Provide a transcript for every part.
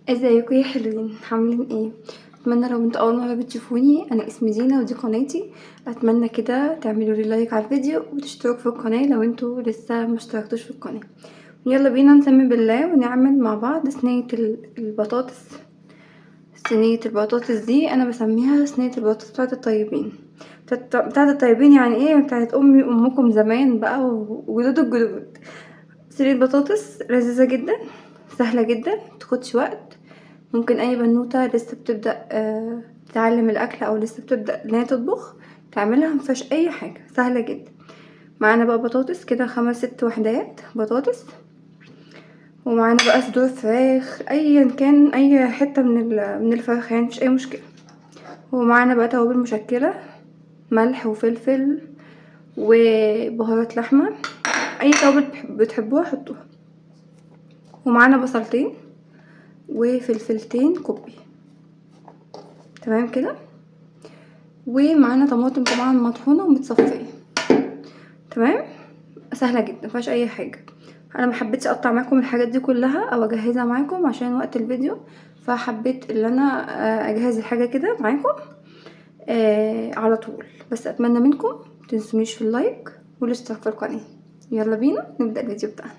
ازيكم يا حلوين، عاملين ايه؟ اتمنى لو انتوا اول مره بتشوفوني، انا اسمي زينه ودي قناتي. اتمنى كده تعملوا لي لايك على الفيديو وتشتركوا في القناه لو انتوا لسه مشتركتوش في القناه. يلا بينا نسمي بالله ونعمل مع بعض صينيه البطاطس. صينيه البطاطس دي انا بسميها صينيه البطاطس بتاعه الطيبين. بتاعه الطيبين يعني ايه؟ بتاعه امي وامكم زمان بقى وجدود الجدود. صينيه بطاطس لذيذه جدا، سهله جدا، متاخدش وقت. ممكن اي بنوته لسه بتبدا تتعلم الاكل او لسه بتبدا ان هي تطبخ تعملها، مفيهاش اي حاجه، سهله جدا. معانا بقى بطاطس كده 5 6 وحدات بطاطس، ومعانا بقى صدور فراخ ايا كان اي حته من الفراخ، يعني مفيش اي مشكله. ومعانا بقى توابل مشكله، ملح وفلفل وبهارات لحمه، اي توابل بتحبوها حطوها. ومعانا بصلتين وفلفلتين كوبي، تمام كده. ومعانا طماطم طبعا مطحونه ومتصفيه، تمام. سهله جدا مفيهاش اي حاجه. انا ما حبيتش اقطع معاكم الحاجات دي كلها او اجهزها معاكم عشان وقت الفيديو، فحبيت ان انا اجهز الحاجه كده معاكم على طول. بس اتمنى منكم متنسونيش في اللايك والاشتراك في القناه. يلا بينا نبدا الفيديو بتاعنا.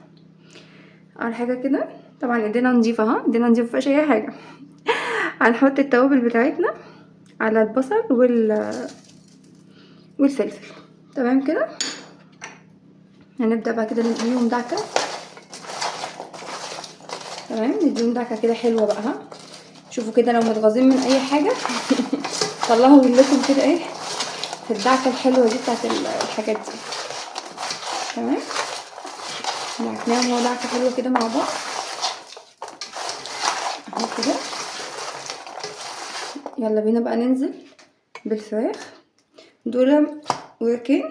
اول حاجه كده طبعا ايدينا نضيفه، ايدينا نضيفه مفيهاش اي حاجه. هنحط التوابل بتاعتنا على البصل والفلفل، تمام كده. هنبدا بقى كده نديهم دعكه، تمام. نديهم دعكه كده حلوه بقى، شوفوا كده لو متغاظين من اي حاجه طلعوا لكم كده ايه في الدعكه الحلوه دي بتاعت الحاجات دي، تمام. دعكناهم هو دعكه حلوه كده مع بعض اهو كده. يلا بينا بقى ننزل بالفراخ. دول وركين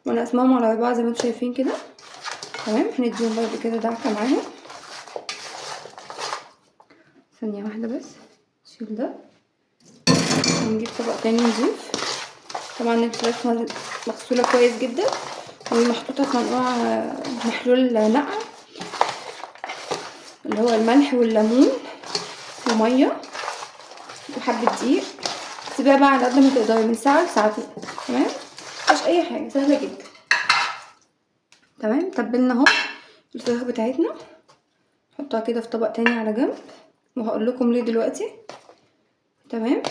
وانا اسمهم على 4 زي ما انتم شايفين كده، تمام. هنديهم برده كده دعكه معاهم. ثانيه واحده بس، شيل ده ونجيب طبق تاني نضيف. طبعا الفراخ مغسوله كويس جدا ومحطوطه في منقوع محلول نقع اللي هو الملح والليمون وميه وحبه دقيق. سيبيها بقى على قد ما تقدري من ساعه لساعتين، تمام. مفيش اي حاجه، سهله جدا، تمام. تبلنا اهو الفراخ بتاعتنا، نحطها كده في طبق تاني على جنب وهقول لكم ليه دلوقتي، تمام.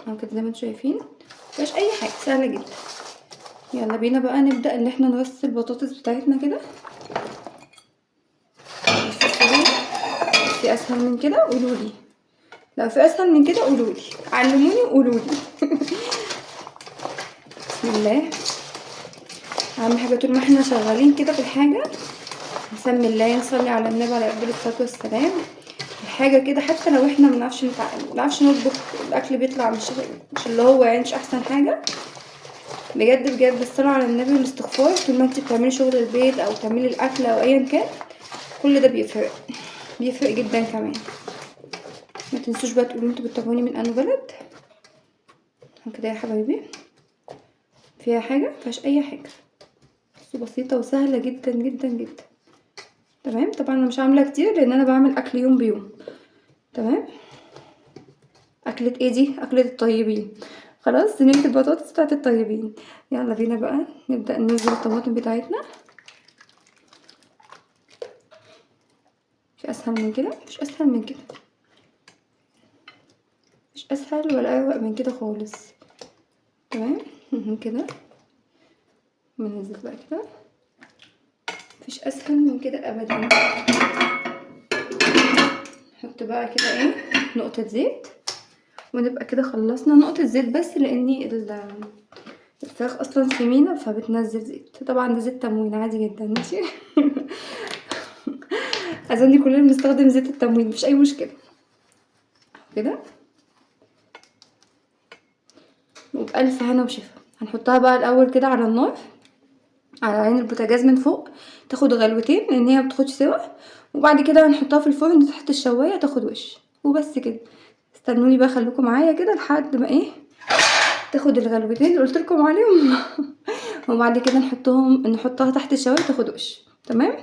اهو كده زي ما انتم شايفين مفيش اي حاجه، سهله جدا. يلا بينا بقى نبدا ان احنا نرص البطاطس بتاعتنا كده. في اسهل من كده قولوا لي، لو في اسهل من كده قولوا لي، علموني وقولوا لي. بسم الله. اهم حاجه طول ما احنا شغالين كده في الحاجه نسمي الله، نصلي على النبي عليه افضل الصلاه والسلام. الحاجه كده حتى لو احنا منعرفش نطبخ، الاكل بيطلع مش اللي هو يعني مش احسن حاجه، بجد بجد الصلاه على النبي والاستغفار طول ما انت بتعملي شغل البيت او بتعملي الاكل او ايا كان، كل ده بيفرق جدا كمان. ما تنسوش بقى تقولوا انتوا بتتابعوني من انو بلد. كده يا حبايبي فيها حاجه؟ مفيهاش اي حاجه، بسيطه وسهله جدا جدا جدا، تمام. طبعا انا مش عامله كتير لان انا بعمل اكل يوم بيوم، تمام. اكله ايه دي؟ اكله الطيبين. خلاص صينيه البطاطس بتاعت الطيبين. يلا بينا بقى نبدا ننزل الطماطم بتاعتنا. مش اسهل من كده، مش اسهل من كده، مش اسهل ولا اروق من كده خالص، تمام. كده بننزل بقى كده، مفيش اسهل من كده ابدا. نحط بقى كده ايه نقطه زيت ونبقى كده خلصنا. نقطه زيت بس لاني الفراخ اصلا سمينه فبتنزل زيت، طبعا ده زيت تموين عادي جدا، ماشي. اظن كلنا بنستخدم زيت التموين، مفيش اي مشكله كده. وبألف هنا وشفا. هنحطها بقى الاول كده على النار على عين البوتاجاز من فوق تاخد غلوتين لان هي مبتاخدش سوا، وبعد كده هنحطها في الفرن تحت الشوايه تاخد وش وبس كده. استنوني بقى، خليكم معايا كده لحد ما ايه تاخد الغلوتين اللي قلت لكم عليهم. وبعد كده نحطها تحت الشوايه تاخد وش، تمام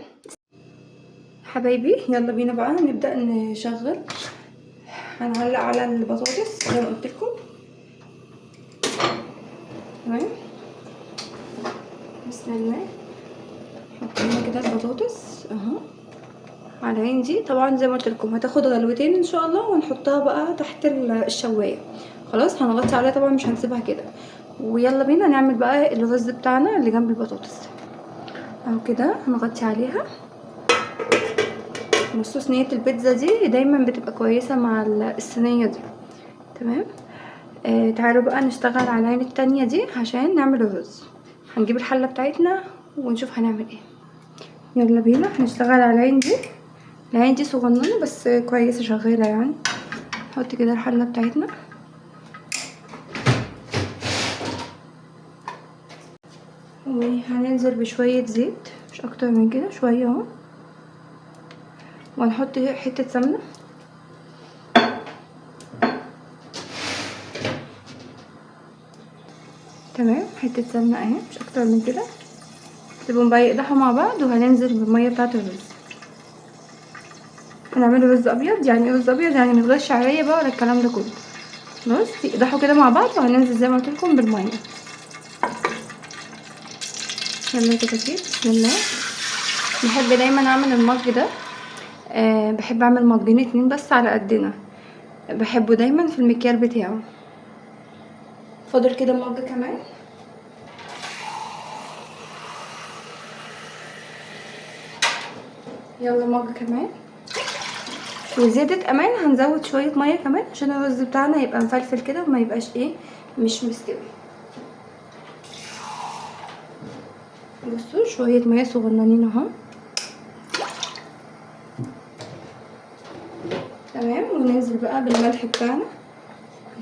حبايبي. يلا بينا بقى نبدا نشغل هنعلق على البطاطس زي ما قلت لكم. تمام، بسم الله. حطينا كده البطاطس اهو على العين دي. طبعا زي ما قلت لكم هتاخد غلوتين ان شاء الله، ونحطها بقى تحت الشوايه. خلاص هنغطي عليها طبعا، مش هنسيبها كده. ويلا بينا نعمل بقى الرز بتاعنا اللي جنب البطاطس اهو كده. هنغطي عليها. بصوا صينيه البيتزا دي دايما بتبقى كويسه مع الصينيه دي. تمام. تعالوا بقى نشتغل على العين التانية دي عشان نعمل الرز. هنجيب الحله بتاعتنا ونشوف هنعمل ايه. يلا بينا هنشتغل على العين دي. العين دي صغننه بس كويسه شغاله يعني. نحط كده الحله بتاعتنا وهننزل بشويه زيت، مش اكتر من كده، شويه اهو. وهنحط حته سمنه. تمام، حته سمنه اهي، مش اكتر من كده. سيبهم بقى يقدحوا مع بعض. وهننزل بالميه بتاعه الرز. هنعمله رز ابيض. يعني رز ابيض يعني من غير شعريه بقى ولا الكلام ده كله. بص يقدحوا كده مع بعض. وهننزل زي ما قلت لكم بالميه. يلا كده كده بسم الله. بحب دايما اعمل المج ده. بحب اعمل مجين 2 بس على قدنا. بحبه دايما في المكيال بتاعه. فاضل كده مج كمان. يلا مج كمان. وزيادة امان هنزود شوية مية كمان عشان الرز بتاعنا يبقى مفلفل كده وما يبقاش مش مستوي. بصوا شوية مية صغننين اهو. تمام. وننزل بقى بالملح بتاعنا.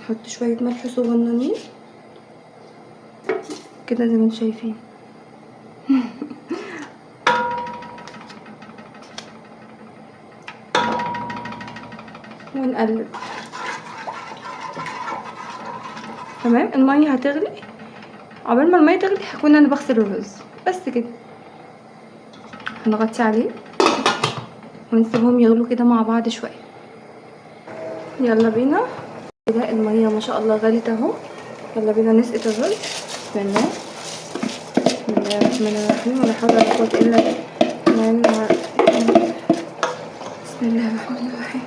نحط شوية ملح صغننين كده زي ما انتم شايفين. ونقلب. تمام. المية هتغلي. عقبال ما المية تغلي هكون انا بغسل الرز بس كده. هنغطي عليه ونسيبهم يغلوا كده مع بعض شويه. يلا بينا كده. المية ما شاء الله غلت اهو. يلا بينا نسقط الرز. بسم الله. بسم الله الرحمن الرحيم. ولا حول ولا قوة الا بالله. بسم الله الرحمن الرحيم.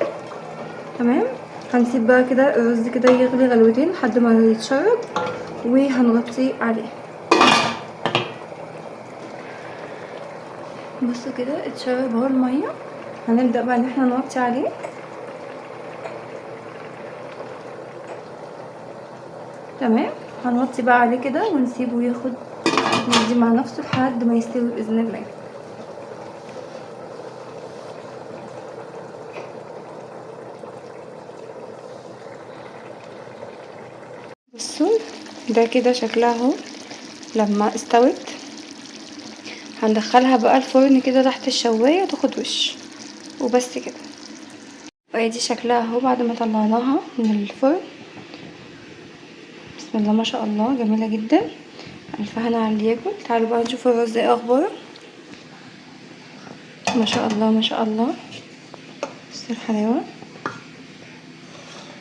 تمام. هنسيب بقى كده الرز كده يغلي غلوتين لحد ما يتشرب. وهنغطي عليه. بصوا كده اتشرب اهو الميه. هنبدأ بقى ان احنا نغطي عليه. تمام. هنغطي بقى عليه كده ونسيبه ياخد يدي مع نفسه لحد ما يستوي باذن الله. بصوا ده كده شكلها اهو لما استوت. هندخلها بقى الفرن كده تحت الشوايه تاخد وش وبس كده. وادي شكلها اهو بعد ما طلعناها من الفرن. بسم الله ما شاء الله جميله جدا. الف هنا على اللي ياكل. تعالوا بقى نشوف الرز ايه اخباره. ما شاء الله ما شاء الله. بصوا الحلاوه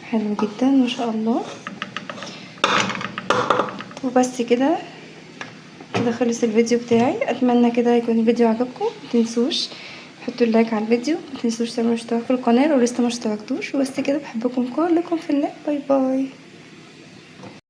حلو جدا ما شاء الله. وبس كده. كده خلص الفيديو بتاعي. اتمنى كده يكون الفيديو عجبكم. متنسوش حطوا اللايك على الفيديو. متنسوش تعملوا اشتراك في القناه لو لسه ما اشتركتوش. وبس كده. بحبكم كلكم في الله. باي باي.